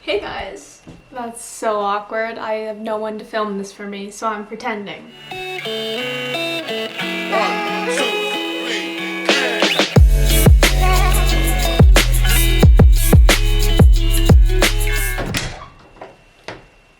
Hey guys. That's so awkward. I have no one to film this for me, so I'm pretending.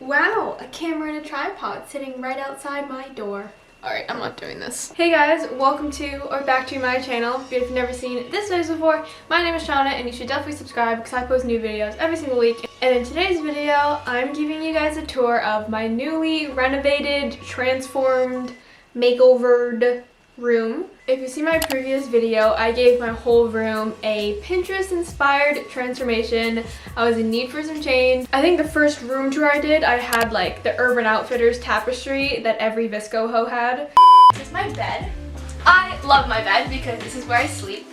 Wow, a camera and a tripod sitting right outside my door. Alright, I'm not doing this. Hey guys, welcome to or back to my channel. If you've never seen this videos before, my name is Chaunna and you should definitely subscribe because I post new videos every single week. And in today's video, I'm giving you guys a tour of my newly renovated, transformed, makeovered room. If you see my previous video, I gave my whole room a Pinterest-inspired transformation. I was in need for some change. I think the first room tour I did, I had like the Urban Outfitters tapestry that every VSco hoe had. This is my bed. I love my bed because this is where I sleep.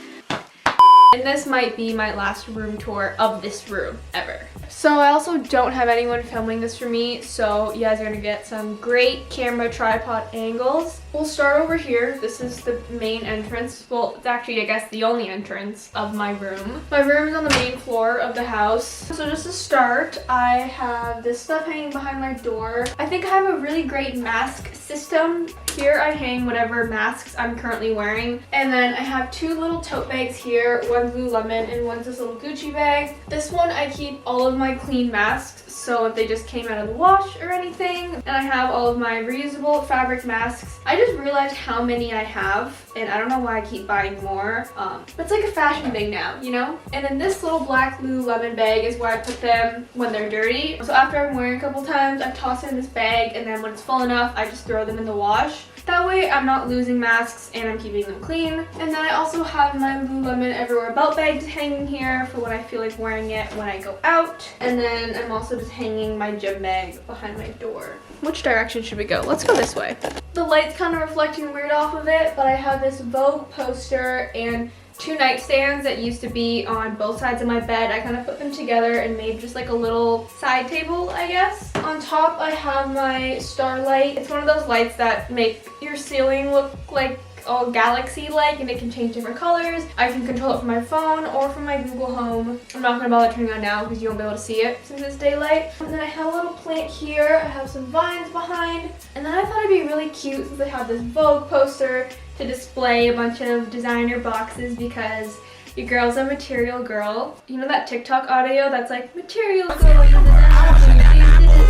And this might be my last room tour of this room ever. So I also don't have anyone filming this for me, so you guys are gonna get some great camera tripod angles. We'll start over here. This is the main entrance. Well, it's actually, I guess, the only entrance of my room. My room is on the main floor of the house. So just to start, I have this stuff hanging behind my door. I think I have a really great mask system. Here I hang whatever masks I'm currently wearing. And then I have two little tote bags here. One's Lululemon and one's this little Gucci bag. This one I keep all of my clean masks, so if they just came out of the wash or anything. And I have all of my reusable fabric masks. I just realized how many I have, and I don't know why I keep buying more. But it's like a fashion thing now, you know? And then this little black Lululemon bag is where I put them when they're dirty. So after I'm wearing a couple times, I toss it in this bag, and then when it's full enough, I just throw them in the wash. That way I'm not losing masks and I'm keeping them clean. And then I also have my Lululemon Everywhere belt bag hanging here for when I feel like wearing it when I go out. And then I'm also just hanging my gym bag behind my door. Which direction should we go? Let's go this way. The light's kind of reflecting weird off of it, but I have this Vogue poster and two nightstands that used to be on both sides of my bed. I kind of put them together and made just like a little side table, I guess. On top I have my Starlight. It's one of those lights that make your ceiling look like all galaxy-like, and it can change different colors. I can control it from my phone or from my Google Home. I'm not going to bother turning it on now because you won't be able to see it since it's daylight. And then I have a little plant here. I have some vines behind. And then I thought it'd be really cute since I have this Vogue poster to display a bunch of designer boxes because your girl's a material girl. You know that TikTok audio that's like, material girl,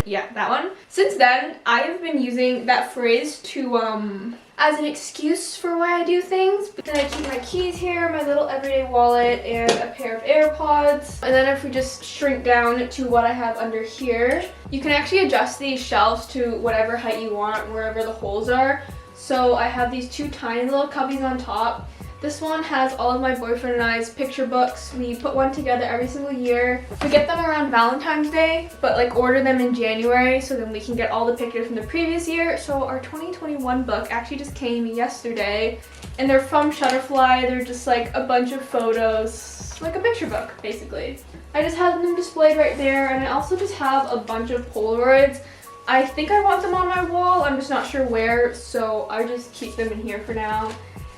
yeah, that one. Since then, I have been using that phrase to, as an excuse for why I do things. But then I keep my keys here, my little everyday wallet, and a pair of AirPods. And then if we just shrink down to what I have under here, you can actually adjust these shelves to whatever height you want, wherever the holes are. So I have these two tiny little cubbies on top. This one has all of my boyfriend and I's picture books. We put one together every single year. We get them around Valentine's Day, but like order them in January so then we can get all the pictures from the previous year. So our 2021 book actually just came yesterday, and they're from Shutterfly. They're just like a bunch of photos, like a picture book basically. I just have them displayed right there, and I also just have a bunch of Polaroids. I think I want them on my wall, I'm just not sure where, so I just keep them in here for now.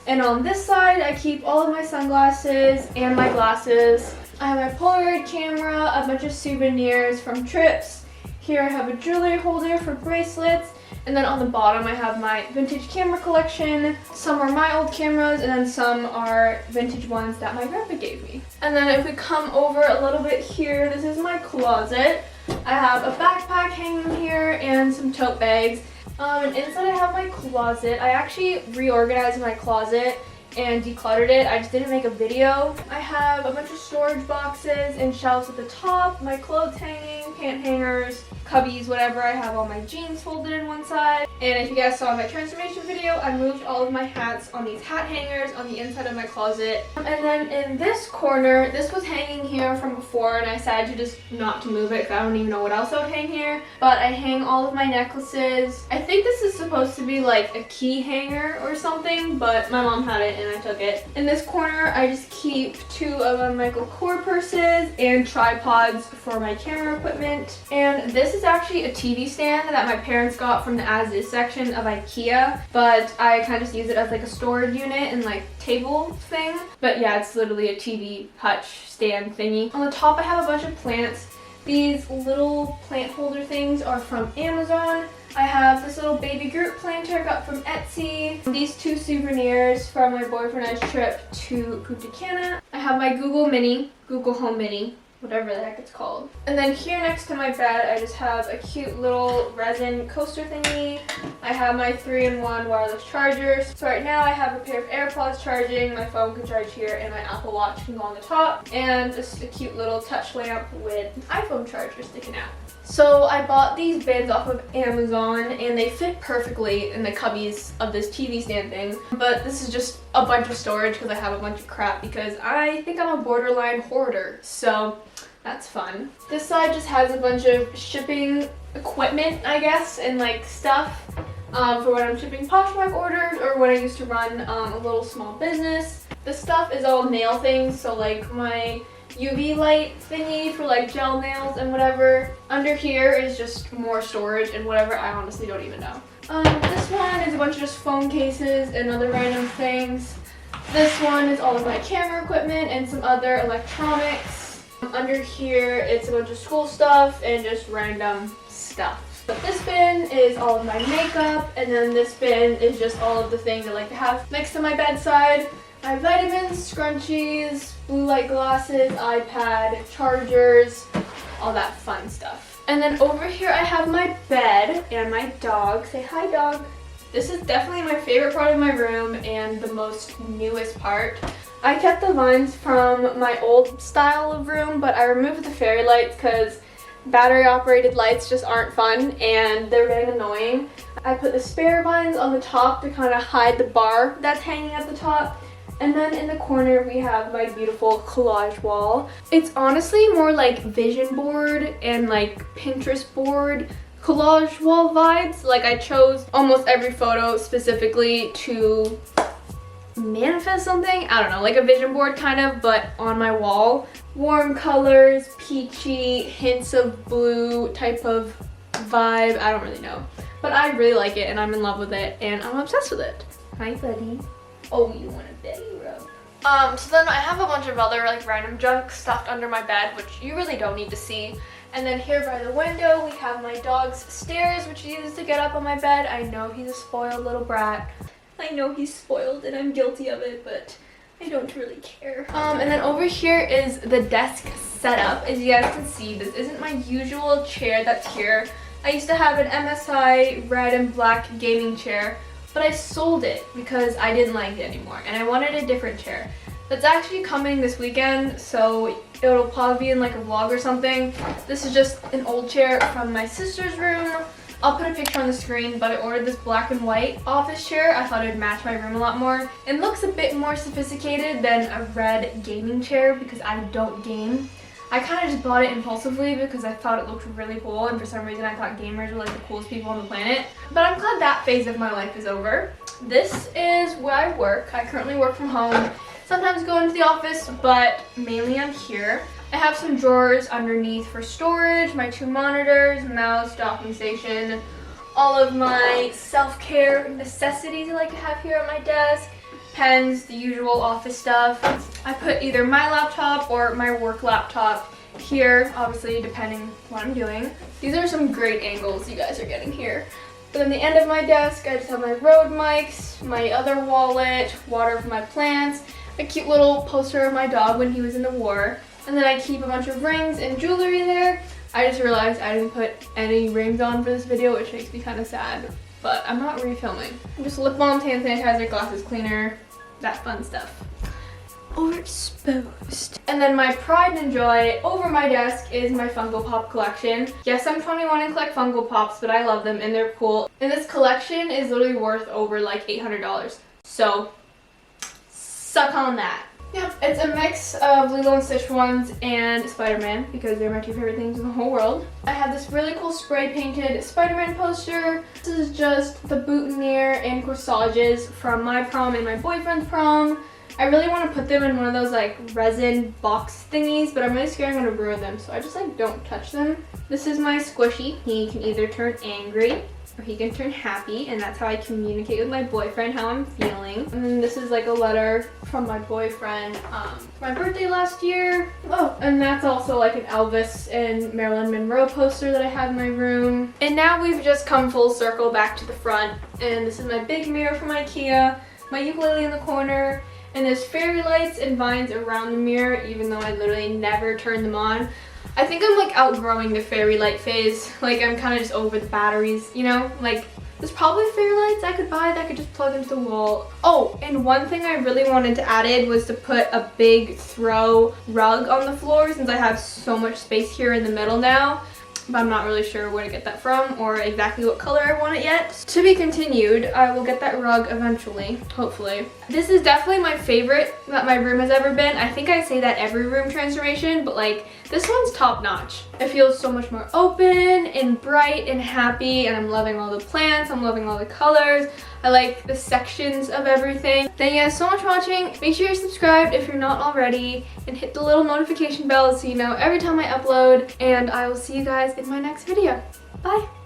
And on this side, I keep all of my sunglasses and my glasses. I have my Polaroid camera, a bunch of souvenirs from trips. Here I have a jewelry holder for bracelets. And then on the bottom, I have my vintage camera collection. Some are my old cameras, and then some are vintage ones that my grandpa gave me. And then if we come over a little bit here, this is my closet. I have a backpack hanging here and some tote bags. And inside I have my closet. I actually reorganized my closet and decluttered it. I just didn't make a video. I have a bunch of storage boxes and shelves at the top, my clothes hanging, pant hangers, cubbies, whatever. I have all my jeans folded in one side. And if you guys saw my transformation video, I moved all of my hats on these hat hangers on the inside of my closet. And then in this corner, this was hanging here from before, and I decided to just not to move it because I don't even know what else I would hang here. But I hang all of my necklaces. I think this is supposed to be like a key hanger or something, but my mom had it and I took it. In this corner, I just keep two of my Michael Kors purses and tripods for my camera equipment. And this is actually a TV stand that my parents got from the as is section of IKEA, but I kind of just use it as like a storage unit and like table thing. But yeah, it's literally a TV hutch stand thingy. On the top I have a bunch of plants. These little plant holder things are from Amazon. I have this little baby Groot planter I got from Etsy. These 2 souvenirs from my boyfriend and I's trip to Punta Cana. I have my Google Home Mini, whatever the heck it's called. And then here next to my bed, I just have a cute little resin coaster thingy. I have my 3-in-1 wireless chargers. So right now I have a pair of AirPods charging, my phone can charge here, and my Apple Watch can go on the top. And just a cute little touch lamp with an iPhone charger sticking out. So I bought these bins off of Amazon and they fit perfectly in the cubbies of this TV stand thing. But this is just a bunch of storage because I have a bunch of crap because I think I'm a borderline hoarder. So that's fun. This side just has a bunch of shipping equipment, I guess, and like stuff for when I'm shipping Poshmark orders or when I used to run a little small business. This stuff is all nail things, so like my UV light thingy for like gel nails and whatever. Under here is just more storage and whatever, I honestly don't even know. This one is a bunch of just phone cases and other random things. This one is all of my camera equipment and some other electronics. Under here it's a bunch of school stuff and just random stuff. But this bin is all of my makeup, and then this bin is just all of the things I like to have next to my bedside. My vitamins, scrunchies, blue light glasses, iPad, chargers, all that fun stuff. And then over here I have my bed and my dog. Say hi, dog. This is definitely my favorite part of my room and the most newest part. I kept the vines from my old style of room, but I removed the fairy lights because battery operated lights just aren't fun and they're getting annoying. I put the spare vines on the top to kind of hide the bar that's hanging at the top. And then in the corner we have my beautiful collage wall. It's honestly more like vision board and like Pinterest board collage wall vibes. Like I chose almost every photo specifically to manifest something. I don't know, like a vision board kind of, but on my wall. Warm colors, peachy, hints of blue type of vibe. I don't really know. But I really like it and I'm in love with it and I'm obsessed with it. Hi, buddy. Oh, you want a belly rub? So then I have a bunch of other like random junk stuffed under my bed, which you really don't need to see. And then here by the window, we have my dog's stairs, which he uses to get up on my bed. I know he's a spoiled little brat. I know he's spoiled and I'm guilty of it, but I don't really care. And then over here is the desk setup. As you guys can see, this isn't my usual chair that's here. I used to have an MSI red and black gaming chair, but I sold it because I didn't like it anymore and I wanted a different chair. That's actually coming this weekend, so it'll probably be in like a vlog or something. This is just an old chair from my sister's room. I'll put a picture on the screen, but I ordered this black and white office chair. I thought it would match my room a lot more. It looks a bit more sophisticated than a red gaming chair because I don't game. I kind of just bought it impulsively because I thought it looked really cool, and for some reason I thought gamers were like the coolest people on the planet. But I'm glad that phase of my life is over. This is where I work. I currently work from home. Sometimes go into the office, but mainly I'm here. I have some drawers underneath for storage, my 2 monitors, mouse, docking station, all of my self-care necessities I like to have here at my desk, pens, the usual office stuff. I put either my laptop or my work laptop here, obviously depending what I'm doing. These are some great angles you guys are getting here. But on the end of my desk, I just have my Rode mics, my other wallet, water for my plants, a cute little poster of my dog when he was in the war. And then I keep a bunch of rings and jewelry there. I just realized I didn't put any rings on for this video, which makes me kind of sad. But I'm not refilming. Just lip balm, hand sanitizer, glasses cleaner, that fun stuff. Overexposed. And then my pride and joy over my desk is my Funko Pop collection. Yes, I'm 21 and collect Funko Pops, but I love them and they're cool. And this collection is literally worth over like $800. So, suck on that. Yep, it's a mix of Lilo and Stitch ones and Spider-Man because they're my 2 favorite things in the whole world. I have this really cool spray painted Spider-Man poster. This is just the boutonniere and corsages from my prom and my boyfriend's prom. I really want to put them in one of those like resin box thingies, but I'm really scared I'm going to ruin them, so I just like don't touch them. This is my squishy. He can either turn angry or he can turn happy, and that's how I communicate with my boyfriend how I'm feeling. And then this is like a letter from my boyfriend for my birthday last year. Oh, and that's also like an Elvis and Marilyn Monroe poster that I have in my room. And now we've just come full circle back to the front, and this is my big mirror from IKEA, my ukulele in the corner, and there's fairy lights and vines around the mirror, even though I literally never turn them on. I think I'm like outgrowing the fairy light phase. Like I'm kind of just over the batteries, you know? Like there's probably fairy lights I could buy that I could just plug into the wall. Oh, and one thing I really wanted to add in was to put a big throw rug on the floor, since I have so much space here in the middle now. But I'm not really sure where to get that from or exactly what color I want it yet. To be continued, I will get that rug eventually, hopefully. This is definitely my favorite that my room has ever been. I think I say that every room transformation, but like this one's top notch. It feels so much more open and bright and happy, and I'm loving all the plants, I'm loving all the colors. I like the sections of everything. Thank you guys so much for watching. Make sure you're subscribed if you're not already, and hit the little notification bell so you know every time I upload, and I will see you guys in my next video. Bye!